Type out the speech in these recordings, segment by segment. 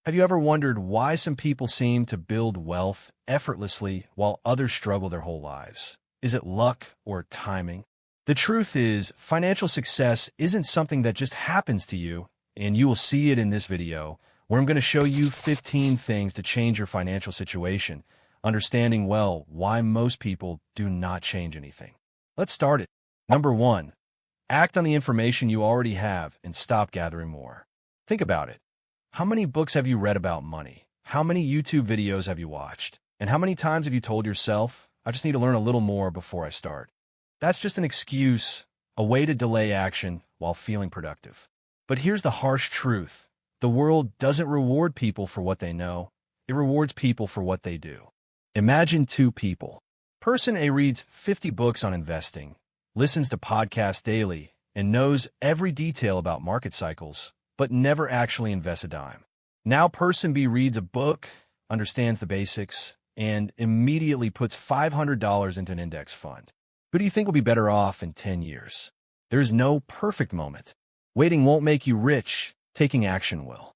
Have you ever wondered why some people seem to build wealth effortlessly while others struggle their whole lives? Is it luck or timing? The truth is, financial success isn't something that just happens to you, and you will see it in this video, where I'm going to show you 15 things to change your financial situation, understanding well why most people do not change anything. Let's start it. Number 1. Act on the information you already have and stop gathering more. Think about it. How many books have you read about money? How many YouTube videos have you watched? And how many times have you told yourself, I just need to learn a little more before I start? That's just an excuse, a way to delay action while feeling productive. But here's the harsh truth. The world doesn't reward people for what they know. It rewards people for what they do. Imagine two people. Person A reads 50 books on investing, listens to podcasts daily, and knows every detail about market cycles, but never actually invests a dime. Now person B reads a book, understands the basics, and immediately puts $500 into an index fund. Who do you think will be better off in 10 years? There is no perfect moment. Waiting won't make you rich, taking action will.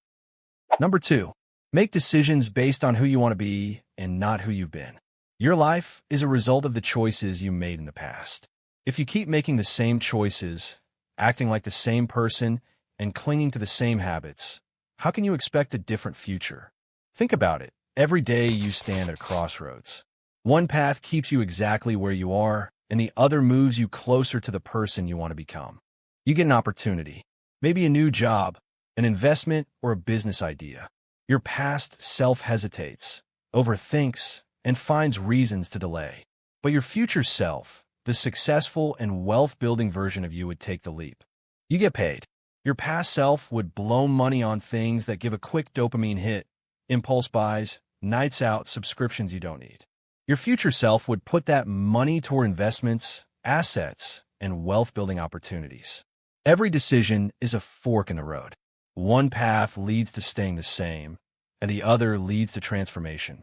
Number 2, make decisions based on who you want to be and not who you've been. Your life is a result of the choices you made in the past. If you keep making the same choices, acting like the same person, and clinging to the same habits, how can you expect a different future? Think about it. Every day you stand at a crossroads. One path keeps you exactly where you are, and the other moves you closer to the person you want to become. You get an opportunity, maybe a new job, an investment, or a business idea. Your past self hesitates, overthinks, and finds reasons to delay. But your future self, the successful and wealth-building version of you, would take the leap. You get paid. Your past self would blow money on things that give a quick dopamine hit, impulse buys, nights out, subscriptions you don't need. Your future self would put that money toward investments, assets, and wealth-building opportunities. Every decision is a fork in the road. One path leads to staying the same, and the other leads to transformation.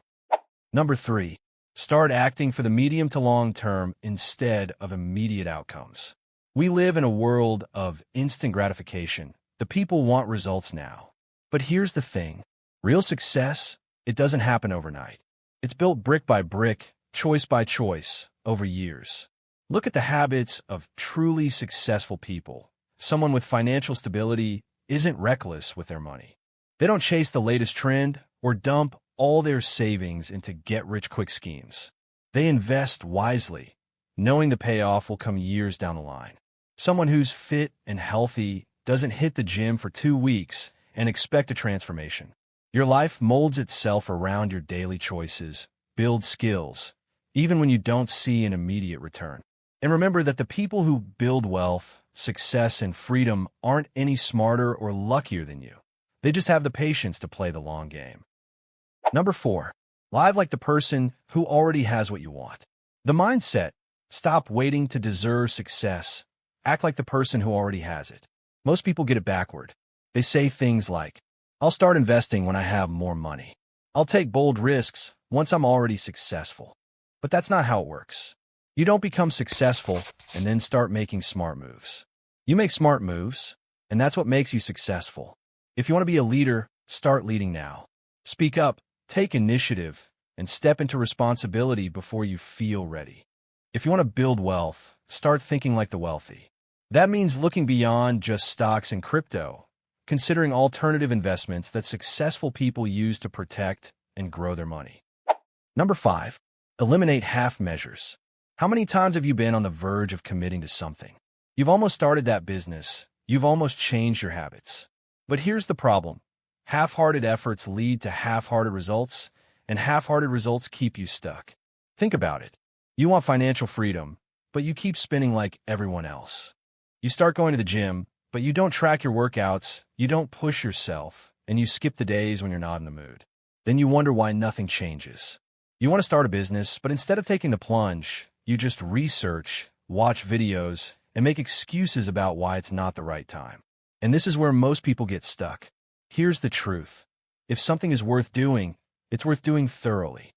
Number 3, start acting for the medium to long term instead of immediate outcomes. We live in a world of instant gratification. The people want results now. But here's the thing. Real success, it doesn't happen overnight. It's built brick by brick, choice by choice, over years. Look at the habits of truly successful people. Someone with financial stability isn't reckless with their money. They don't chase the latest trend or dump all their savings into get-rich-quick schemes. They invest wisely, knowing the payoff will come years down the line. Someone who's fit and healthy doesn't hit the gym for 2 weeks and expect a transformation. Your life molds itself around your daily choices, builds skills, even when you don't see an immediate return. And remember that the people who build wealth, success, and freedom aren't any smarter or luckier than you. They just have the patience to play the long game. Number 4, live like the person who already has what you want. The mindset, stop waiting to deserve success. Act like the person who already has it. Most people get it backward. They say things like, I'll start investing when I have more money. I'll take bold risks once I'm already successful. But that's not how it works. You don't become successful and then start making smart moves. You make smart moves, and that's what makes you successful. If you want to be a leader, start leading now. Speak up, take initiative, and step into responsibility before you feel ready. If you want to build wealth, start thinking like the wealthy. That means looking beyond just stocks and crypto, considering alternative investments that successful people use to protect and grow their money. Number 5, eliminate half measures. How many times have you been on the verge of committing to something? You've almost started that business. You've almost changed your habits. But here's the problem. Half-hearted efforts lead to half-hearted results, and half-hearted results keep you stuck. Think about it. You want financial freedom, but you keep spinning like everyone else. You start going to the gym, but you don't track your workouts, you don't push yourself, and you skip the days when you're not in the mood. Then you wonder why nothing changes. You want to start a business, but instead of taking the plunge, you just research, watch videos, and make excuses about why it's not the right time. And this is where most people get stuck. Here's the truth. If something is worth doing, it's worth doing thoroughly.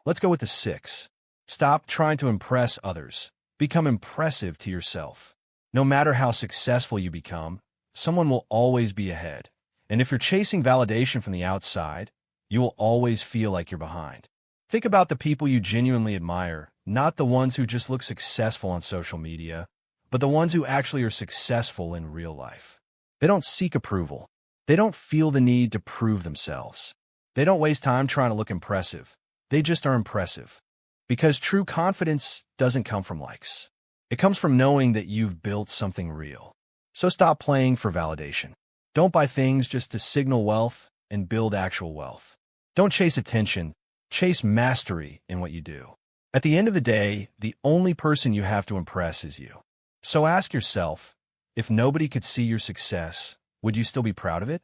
Let's go with the 6. Stop trying to impress others. Become impressive to yourself. No matter how successful you become, someone will always be ahead. And if you're chasing validation from the outside, you will always feel like you're behind. Think about the people you genuinely admire, not the ones who just look successful on social media, but the ones who actually are successful in real life. They don't seek approval. They don't feel the need to prove themselves. They don't waste time trying to look impressive. They just are impressive. Because true confidence doesn't come from likes. It comes from knowing that you've built something real. So stop playing for validation. Don't buy things just to signal wealth and build actual wealth. Don't chase attention. Chase mastery in what you do. At the end of the day, the only person you have to impress is you. So ask yourself, if nobody could see your success, would you still be proud of it?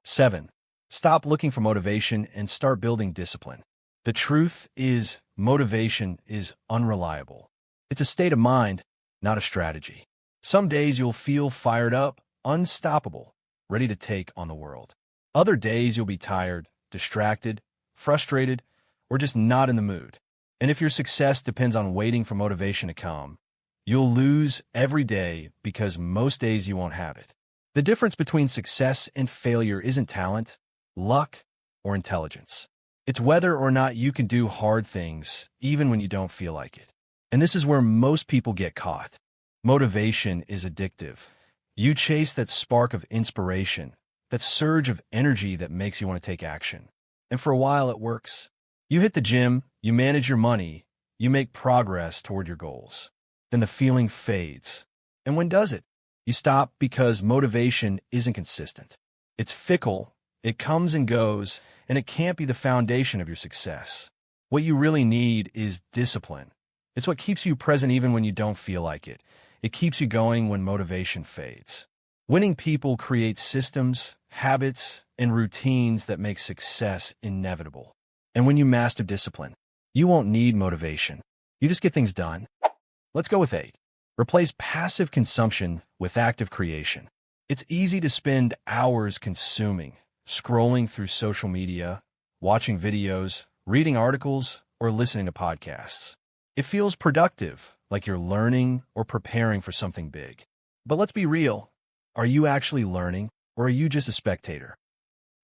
7. Stop looking for motivation and start building discipline. The truth is, motivation is unreliable. It's a state of mind, not a strategy. Some days you'll feel fired up, unstoppable, ready to take on the world. Other days you'll be tired, distracted, frustrated, or just not in the mood. And if your success depends on waiting for motivation to come, you'll lose every day because most days you won't have it. The difference between success and failure isn't talent, luck, or intelligence. It's whether or not you can do hard things, even when you don't feel like it. And this is where most people get caught. Motivation is addictive. You chase that spark of inspiration, that surge of energy that makes you want to take action. And for a while it works. You hit the gym, you manage your money, you make progress toward your goals. Then the feeling fades. And when does it? You stop because motivation isn't consistent. It's fickle, it comes and goes, and it can't be the foundation of your success. What you really need is discipline. It's what keeps you present even when you don't feel like it. It keeps you going when motivation fades. Winning people create systems, habits, and routines that make success inevitable. And when you master discipline, you won't need motivation. You just get things done. Let's go with 8. Replace passive consumption with active creation. It's easy to spend hours consuming, scrolling through social media, watching videos, reading articles, or listening to podcasts. It feels productive, like you're learning or preparing for something big. But let's be real. Are you actually learning, or are you just a spectator?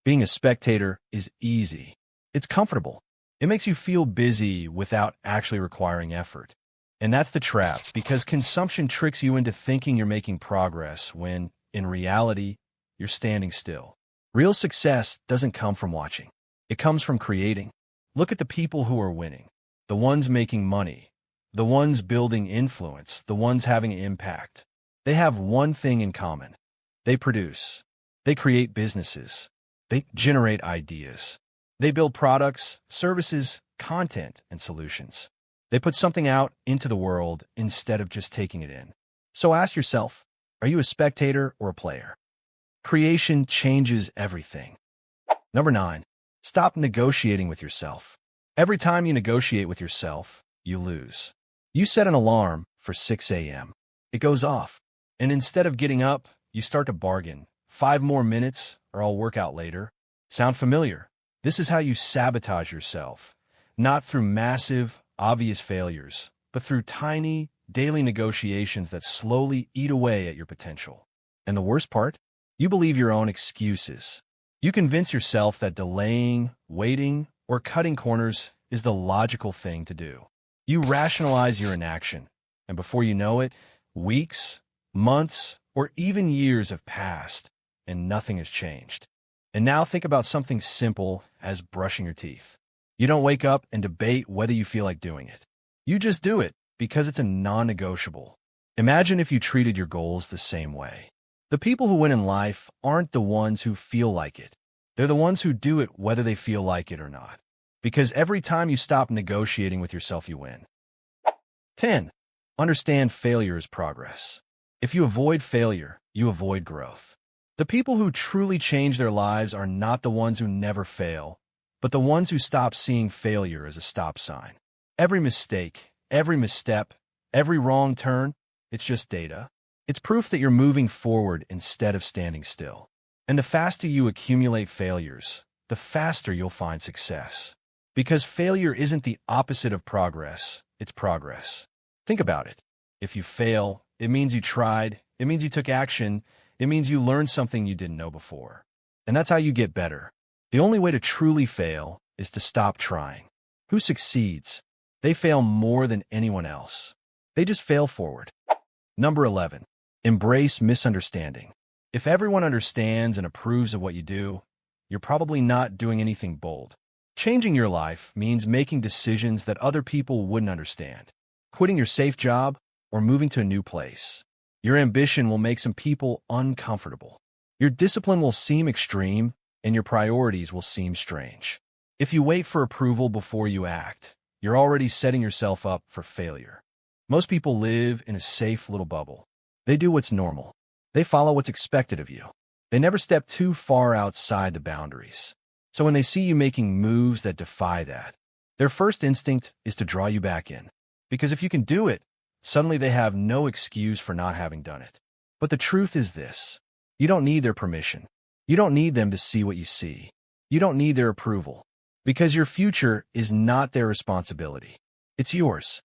Being a spectator is easy. It's comfortable. It makes you feel busy without actually requiring effort. And that's the trap, because consumption tricks you into thinking you're making progress when, in reality, you're standing still. Real success doesn't come from watching. It comes from creating. Look at the people who are winning. The ones making money. The ones building influence. The ones having an impact. They have one thing in common. They produce. They create businesses. They generate ideas. They build products, services, content, and solutions. They put something out into the world instead of just taking it in. So ask yourself, are you a spectator or a player? Creation changes everything. Number 9, stop negotiating with yourself. Every time you negotiate with yourself, you lose. You set an alarm for 6 a.m. It goes off. And instead of getting up, you start to bargain. 5 more minutes, or I'll work out later. Sound familiar? This is how you sabotage yourself. Not through massive, obvious failures, but through tiny, daily negotiations that slowly eat away at your potential. And the worst part? You believe your own excuses. You convince yourself that delaying, waiting, or cutting corners is the logical thing to do. You rationalize your inaction, and before you know it, weeks, months, or even years have passed, and nothing has changed. And now think about something simple as brushing your teeth. You don't wake up and debate whether you feel like doing it. You just do it because it's a non-negotiable. Imagine if you treated your goals the same way. The people who win in life aren't the ones who feel like it. They're the ones who do it whether they feel like it or not. Because every time you stop negotiating with yourself, you win. 10. Understand failure is progress. If you avoid failure, you avoid growth. The people who truly change their lives are not the ones who never fail, but the ones who stop seeing failure as a stop sign. Every mistake, every misstep, every wrong turn, it's just data. It's proof that you're moving forward instead of standing still. And the faster you accumulate failures, the faster you'll find success. Because failure isn't the opposite of progress, it's progress. Think about it. If you fail, it means you tried, it means you took action, it means you learned something you didn't know before. And that's how you get better. The only way to truly fail is to stop trying. Who succeeds? They fail more than anyone else. They just fail forward. Number 11. Embrace misunderstanding. If everyone understands and approves of what you do, you're probably not doing anything bold. Changing your life means making decisions that other people wouldn't understand. Quitting your safe job or moving to a new place. Your ambition will make some people uncomfortable. Your discipline will seem extreme, and your priorities will seem strange. If you wait for approval before you act, you're already setting yourself up for failure. Most people live in a safe little bubble. They do what's normal. They follow what's expected of you. They never step too far outside the boundaries. So when they see you making moves that defy that, their first instinct is to draw you back in. Because if you can do it, suddenly they have no excuse for not having done it. But the truth is this. You don't need their permission. You don't need them to see what you see. You don't need their approval. Because your future is not their responsibility. It's yours.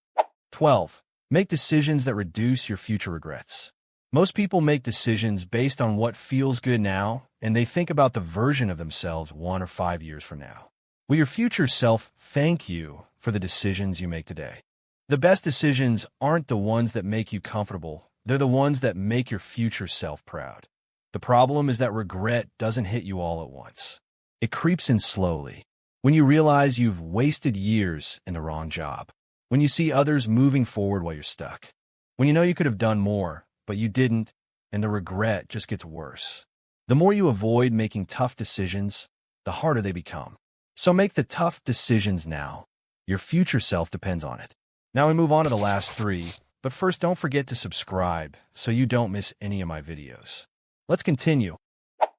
12. Make decisions that reduce your future regrets. Most people make decisions based on what feels good now, and they think about the version of themselves 1 or 5 years from now. Will your future self thank you for the decisions you make today? The best decisions aren't the ones that make you comfortable. They're the ones that make your future self proud. The problem is that regret doesn't hit you all at once. It creeps in slowly. When you realize you've wasted years in the wrong job. When you see others moving forward while you're stuck. When you know you could have done more, but you didn't, and the regret just gets worse. The more you avoid making tough decisions, the harder they become. So make the tough decisions now. Your future self depends on it. Now we move on to the last 3, but first don't forget to subscribe so you don't miss any of my videos. Let's continue.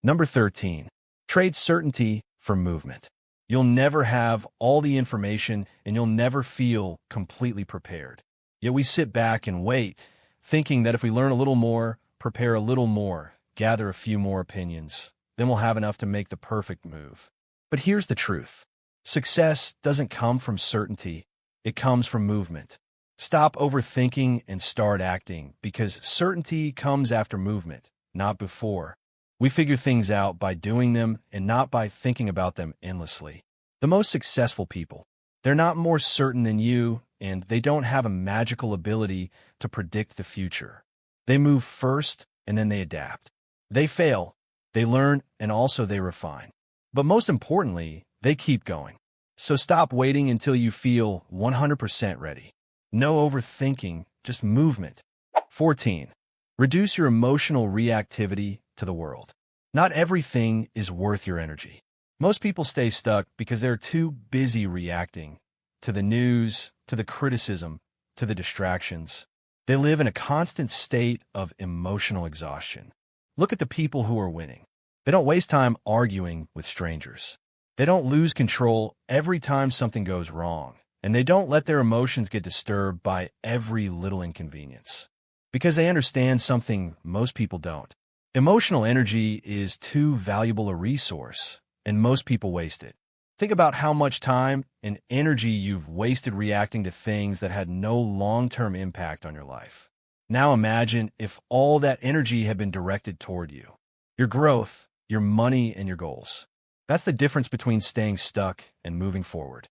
Number 13. Trade certainty for movement. You'll never have all the information and you'll never feel completely prepared. Yet we sit back and wait, thinking that if we learn a little more, prepare a little more, gather a few more opinions, then we'll have enough to make the perfect move. But here's the truth. Success doesn't come from certainty. It comes from movement. Stop overthinking and start acting, because certainty comes after movement, not before. We figure things out by doing them and not by thinking about them endlessly. The most successful people, they're not more certain than you, and they don't have a magical ability to predict the future. They move first, and then they adapt. They fail, they learn, and also they refine. But most importantly, they keep going. So stop waiting until you feel 100% ready. No overthinking, just movement. 14. Reduce your emotional reactivity to the world. Not everything is worth your energy. Most people stay stuck because they're too busy reacting to the news, to the criticism, to the distractions. They live in a constant state of emotional exhaustion. Look at the people who are winning. They don't waste time arguing with strangers. They don't lose control every time something goes wrong, and they don't let their emotions get disturbed by every little inconvenience. Because they understand something most people don't. Emotional energy is too valuable a resource, and most people waste it. Think about how much time and energy you've wasted reacting to things that had no long-term impact on your life. Now imagine if all that energy had been directed toward you, your growth, your money, and your goals. That's the difference between staying stuck and moving forward.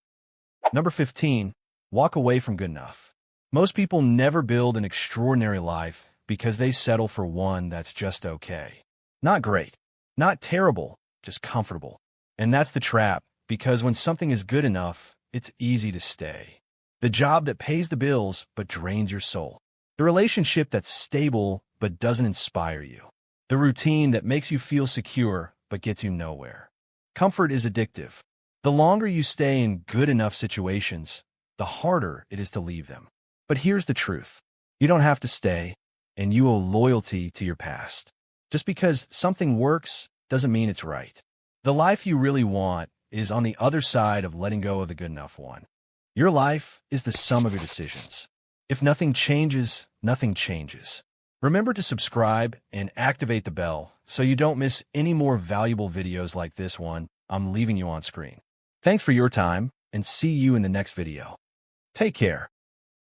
Number 15, walk away from good enough. Most people never build an extraordinary life because they settle for one that's just okay. Not great, not terrible, just comfortable. And that's the trap, because when something is good enough, it's easy to stay. The job that pays the bills but drains your soul. The relationship that's stable but doesn't inspire you. The routine that makes you feel secure but gets you nowhere. Comfort is addictive. The longer you stay in good enough situations, the harder it is to leave them. But here's the truth. You don't have to stay, and you owe loyalty to your past. Just because something works doesn't mean it's right. The life you really want is on the other side of letting go of the good enough one. Your life is the sum of your decisions. If nothing changes, nothing changes. Remember to subscribe and activate the bell so you don't miss any more valuable videos like this one I'm leaving you on screen. Thanks for your time, and see you in the next video. Take care.